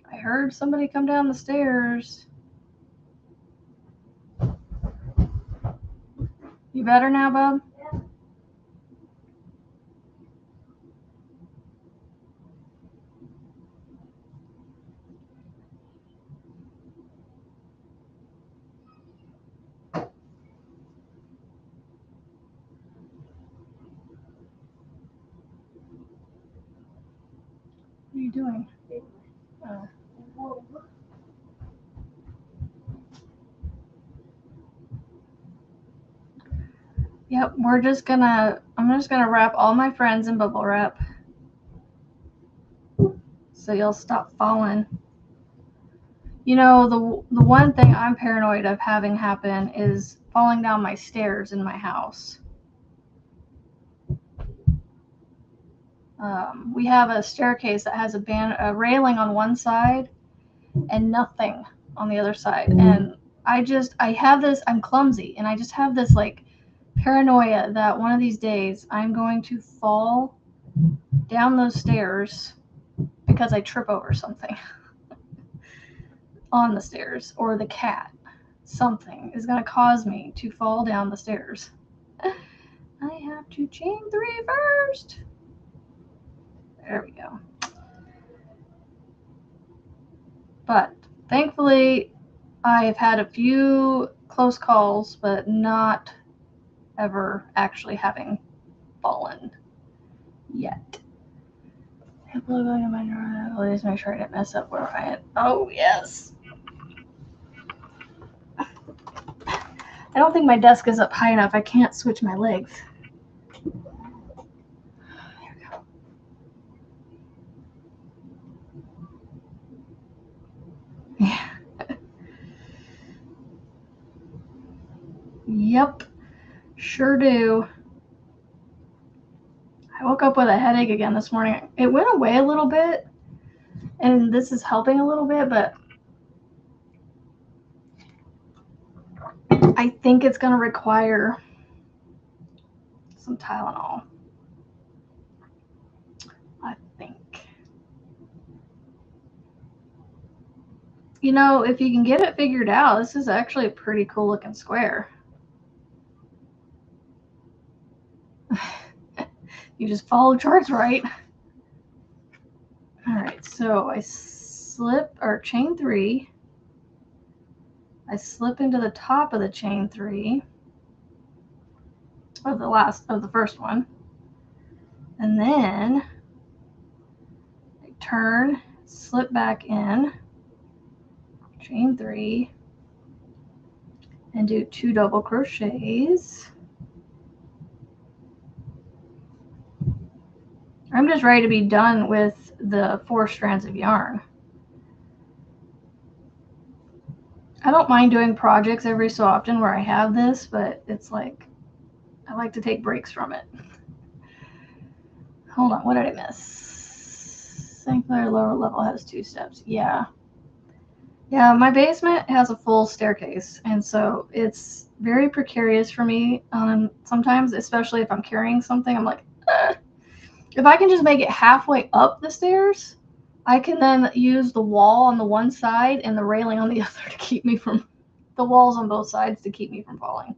S1: I heard somebody come down the stairs. You better now, bub?
S2: Yeah.
S1: What are you doing? Oh.
S2: Whoa.
S1: Yep, I'm just gonna wrap all my friends in bubble wrap. So you'll stop falling. You know, the one thing I'm paranoid of having happen is falling down my stairs in my house. We have a staircase that has a railing on one side and nothing on the other side. And I have this, I'm clumsy, and I just have this like paranoia that one of these days I'm going to fall down those stairs because I trip over something on the stairs, or the cat. Something is going to cause me to fall down the stairs. I have to chain 3 first. There we go. But thankfully, I've had a few close calls, but not ever actually having fallen yet. Please make sure I didn't mess up where I had. Oh, yes. I don't think my desk is up high enough. I can't switch my legs. There we go. Yep, sure do. I woke up with a headache again this morning. It went away a little bit, and this is helping a little bit, but I think it's going to require some Tylenol. I think. You know, if you can get it figured out, this is actually a pretty cool looking square. You just follow charts right. All right, so I slip or chain 3. I slip into the top of the chain 3 of the first one, and then I turn, slip back in, chain 3, and do 2 double crochets. I'm just ready to be done with the 4 strands of yarn. I don't mind doing projects every so often where I have this, but it's like I like to take breaks from it. Hold on, what did I miss? Sanctuary lower level has 2 steps. Yeah, my basement has a full staircase, and so it's very precarious for me sometimes, especially if I'm carrying something. I'm like, ugh. If I can just make it halfway up the stairs, I can then use the wall on the one side and the railing on the other to keep me from the walls on both sides to keep me from falling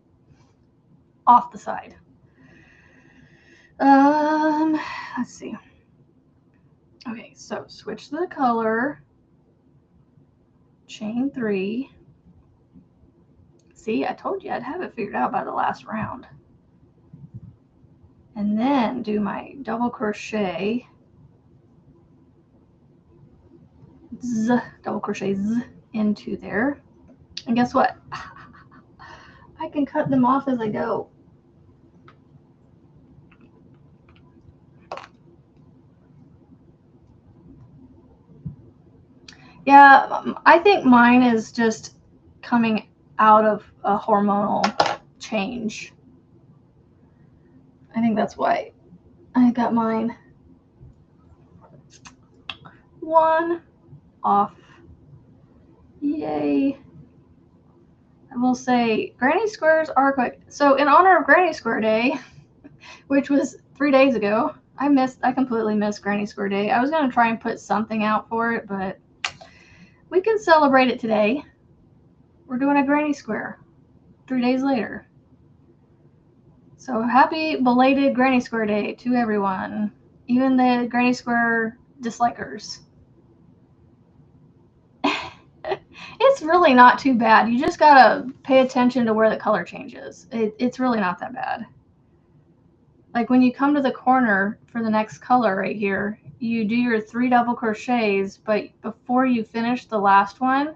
S1: off the side. Let's see. Okay, so switch the color, chain 3. See, I told you I'd have it figured out by the last round. And then do my double crochet, double crochet into there. And guess what? I can cut them off as I go. Yeah, I think mine is just coming out of a hormonal change. I think that's why I got mine. 1 off. Yay. I will say Granny Squares are quick. So in honor of Granny Square Day, which was 3 days ago, I completely missed Granny Square Day. I was going to try and put something out for it, but we can celebrate it today. We're doing a Granny Square 3 days later. So happy belated Granny Square Day to everyone, even the Granny Square dislikers. It's really not too bad. You just gotta pay attention to where the color changes. It's really not that bad. Like when you come to the corner for the next color right here, you do your 3 double crochets, but before you finish the last one,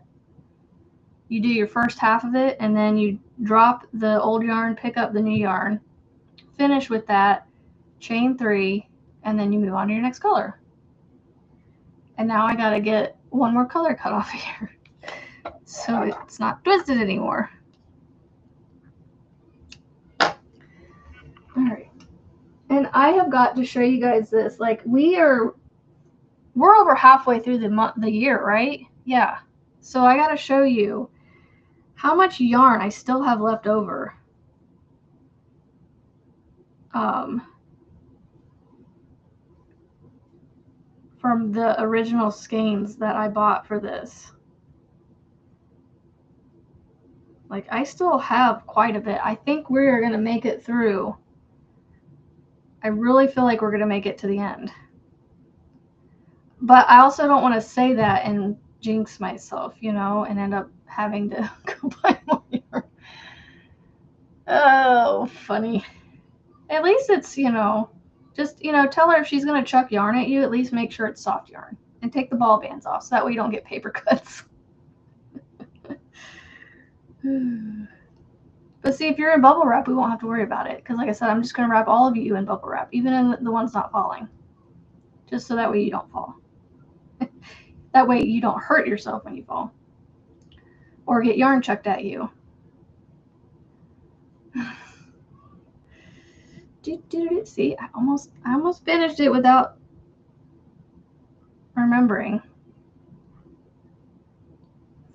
S1: you do your first half of it, and then you drop the old yarn, pick up the new yarn, finish with that, chain 3, and then you move on to your next color. And now I gotta get one more color cut off here, so it's not twisted anymore. All right, and I have got to show you guys this. Like we're over halfway through the year, right? Yeah. So I gotta show you how much yarn I still have left over. From the original skeins that I bought for this. Like I still have quite a bit. I think we're gonna make it through. I really feel like we're gonna make it to the end. But I also don't want to say that and jinx myself, you know, and end up having to go buy more yarn. Oh, funny. At least it's, you know, just, you know, tell her if she's going to chuck yarn at you, at least make sure it's soft yarn. And take the ball bands off so that way you don't get paper cuts. But see, if you're in bubble wrap, we won't have to worry about it. Because like I said, I'm just going to wrap all of you in bubble wrap, even in the ones not falling. Just so that way you don't fall. That way you don't hurt yourself when you fall. Or get yarn chucked at you. See, I almost finished it without remembering.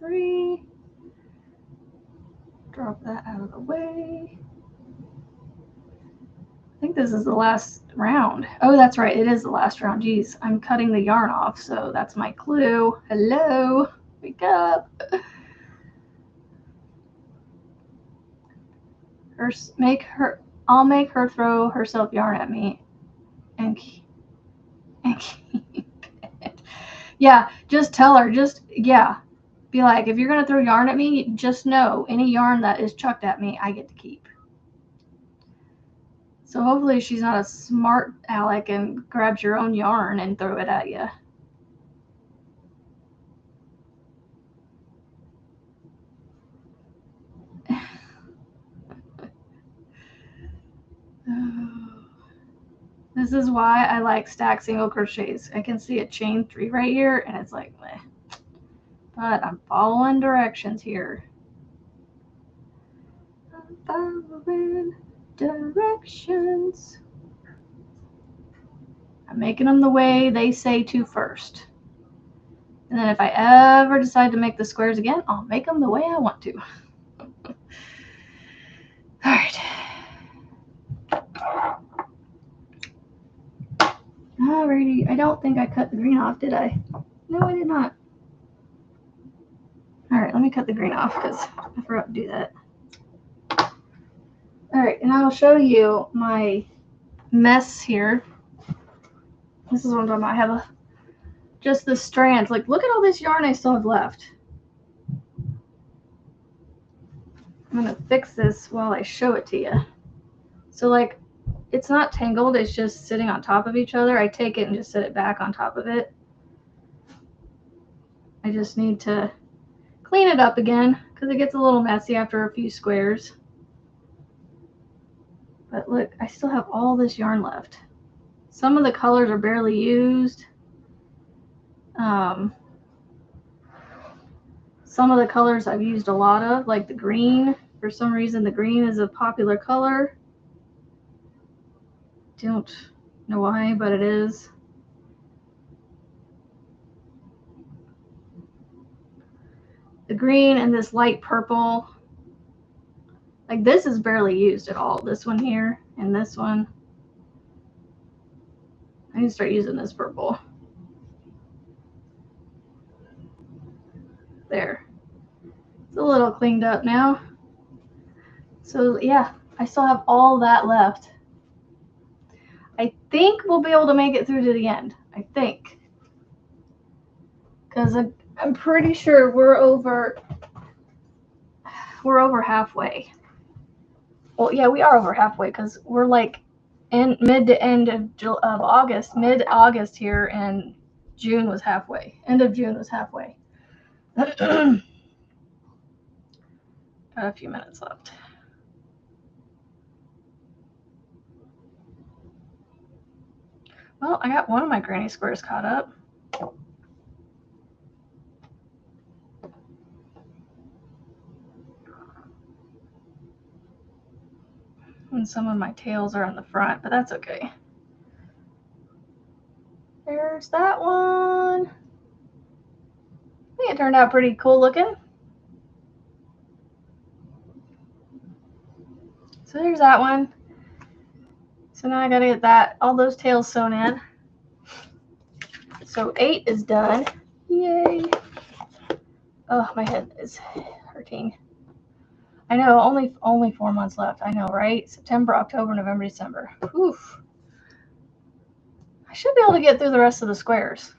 S1: 3. Drop that out of the way. I think this is the last round. Oh, that's right. It is the last round. Geez, I'm cutting the yarn off, so that's my clue. Hello, wake up. I'll make her throw herself yarn at me and keep it. Yeah, just tell her. Be like, if you're gonna throw yarn at me, just know any yarn that is chucked at me, I get to keep. So hopefully she's not a smart aleck and grabs your own yarn and throw it at you. This is why I like stack single crochets. I can see a chain 3 right here, and it's like, meh. But I'm following directions here. I'm following directions. I'm making them the way they say to first. And then if I ever decide to make the squares again, I'll make them the way I want to. All right. Alrighty. I don't think I cut the green off, did I? No, I did not. All right, let me cut the green off because I forgot to do that. All right, and I'll show you my mess here. This is what I'm talking about. I have just the strands. Like, look at all this yarn I still have left. I'm going to fix this while I show it to you. So, like, it's not tangled. It's just sitting on top of each other. I take it and just set it back on top of it. I just need to clean it up again because it gets a little messy after a few squares. But look, I still have all this yarn left. Some of the colors are barely used. Some of the colors I've used a lot of, like the green. For some reason, the green is a popular color. Don't know why, but it is. The green and this light purple. Like, this is barely used at all. This one here and this one. I need to start using this purple. There. It's a little cleaned up now. So, yeah, I still have all that left. I think we'll be able to make it through to the end. I think. Because I'm pretty sure we're over halfway. Well, yeah, we are over halfway because we're like in mid to end of August, mid-August here, and June was halfway. End of June was halfway. Got a few minutes left. Well, I got one of my granny squares caught up. And some of my tails are on the front, but that's okay. There's that one. I think it turned out pretty cool looking. So there's that one. So now I gotta get all those tails sewn in. So 8 is done. Yay. Oh, my head is hurting. I know, only 4 months left. I know, right? September, October, November, December. Oof. I should be able to get through the rest of the squares.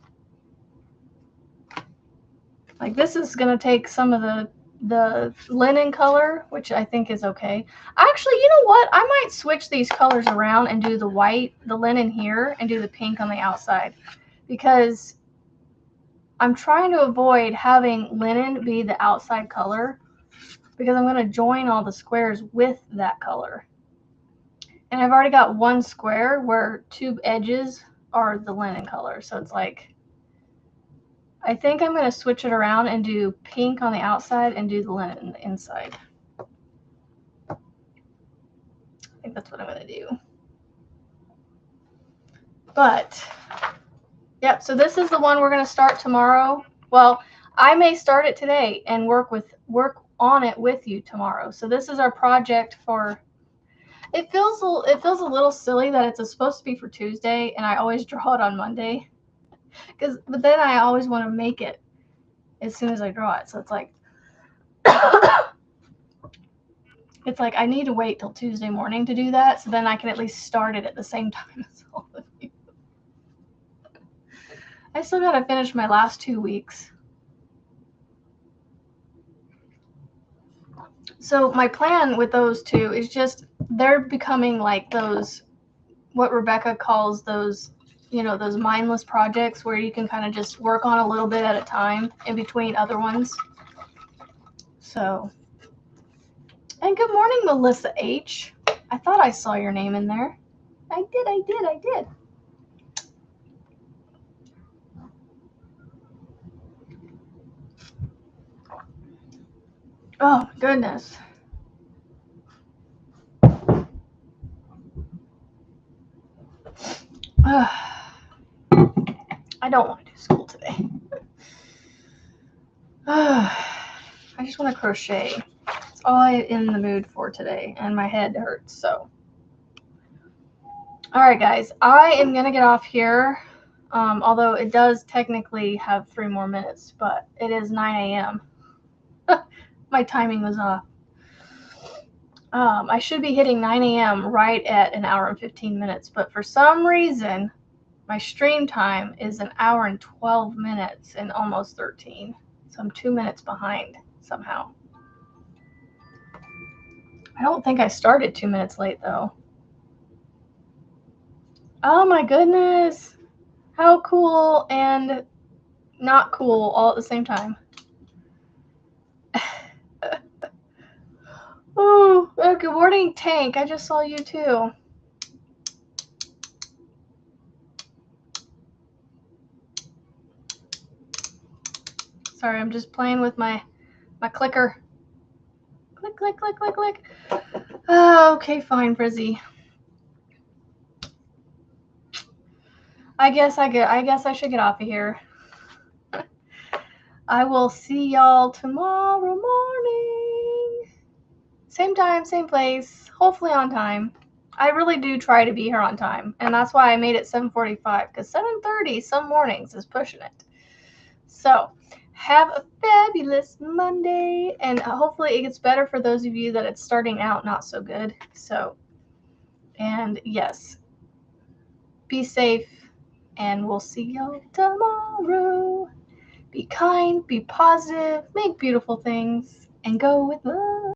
S1: Like, this is going to take some of the linen color, which I think is okay. Actually, you know what? I might switch these colors around and do the white, the linen here, and do the pink on the outside. Because I'm trying to avoid having linen be the outside color, because I'm going to join all the squares with that color. And I've already got one square where 2 edges are the linen color. So it's like, I think I'm going to switch it around and do pink on the outside and do the linen on the inside. think that's what I'm going to do. But, yep, so this is the one we're going to start tomorrow. Well, I may start it today and work on it with you tomorrow. So this is our project for, it feels a little silly that it's supposed to be for Tuesday and I always draw it on Monday. But then I always want to make it as soon as I draw it. So it's like, it's like I need to wait till Tuesday morning to do that, so then I can at least start it at the same time as all of you. I still got to finish my last 2 weeks. So my plan with those two is just, they're becoming like those, what Rebecca calls those, you know, those mindless projects where you can kind of just work on a little bit at a time in between other ones. So, and good morning, Melissa H. I thought I saw your name in there. I did. Oh, goodness. I don't want to do school today. I just want to crochet. It's all I'm in the mood for today, and my head hurts, so. All right, guys, I am going to get off here, although it does technically have 3 more minutes, but it is 9 a.m. My timing was off. I should be hitting 9 a.m. right at 1 hour and 15 minutes, but for some reason, my stream time is 1 hour and 12 minutes and almost 13. So I'm 2 minutes behind somehow. I don't think I started 2 minutes late, though. Oh my goodness. How cool and not cool all at the same time. Oh, good morning, Tank. I just saw you too. Sorry, I'm just playing with my clicker. Click, click, click, click, click. Oh, okay, fine, Frizzy. I guess I should get off of here. I will see y'all tomorrow morning. Same time, same place, hopefully on time. I really do try to be here on time, and that's why I made it 7:45, because 7:30 some mornings is pushing it. So, have a fabulous Monday, and hopefully it gets better for those of you that it's starting out not so good. So, and yes, be safe, and we'll see y'all tomorrow. Be kind, be positive, make beautiful things, and go with love.